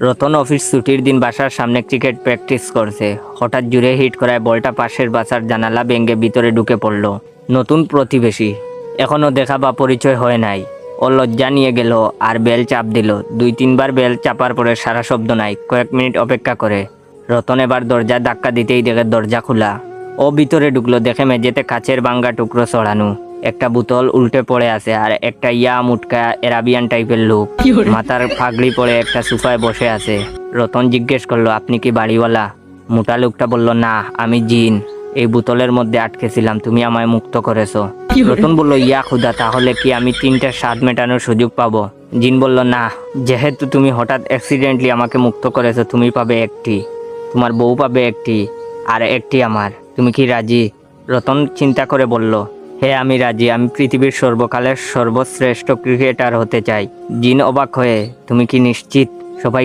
Ratan office ছুটির দিন বাসার সামনে ক্রিকেট প্র্যাকটিস করছে। হঠাৎ জুড়ে হিট করায় বলটা পাশের বাসার জানালা ভেঙে ভিতরে ঢুকে পড়ল। নতুন প্রতিবেশী, এখনো দেখা বা পরিচয় হয় নাই। ও লজ্জা নিয়ে গেল আর বেল চাপ দিল। 2-3 বার বেল চাপার পরে সারা শব্দ নাই। কয়েক মিনিট অপেক্ষা করে রতন এবার দরজায় ধাক্কা দিতেই দেখে দরজা খোলা। ও ভিতরে ঢুকলো, দেখে মেঝেতে কাচের ভাঙ্গা টুকরো ছড়ানো, একটা বোতল উল্টে পড়ে আছে আর একটা মুটকা এরাবিয়ান টাইপের লোক মাথার পাগড়ি পরে একটা সোফায় বসে আছে। রতন জিজ্ঞেস করলো, আপনি কি বাড়িওয়ালা? মোটা লোকটা বলল, না, আমি জিন। এই বোতলের মধ্যে আটকেছিলাম, তুমি আমায় মুক্ত করেছো। রতন বলল, ইয়া খুদা, তাহলে কি আমি 3টা স্বাদ মেটানোর সুযোগ পাবো? জিন বলল, না, যেহেতু তুমি হঠাৎ অ্যাক্সিডেন্টলি আমাকে মুক্ত করেছো, তুমি পাবে একটি, তোমার বউ পাবে একটি, আর একটি আমার। তুমি কি রাজি? রতন চিন্তা করে বলল, হ্যাঁ, আমি রাজি। আমি পৃথিবীর সর্বকালের সর্বশ্রেষ্ঠ ক্রিকেটার হতে চাই। জিন অবাক হয়ে, তুমি কি নিশ্চিত? সবাই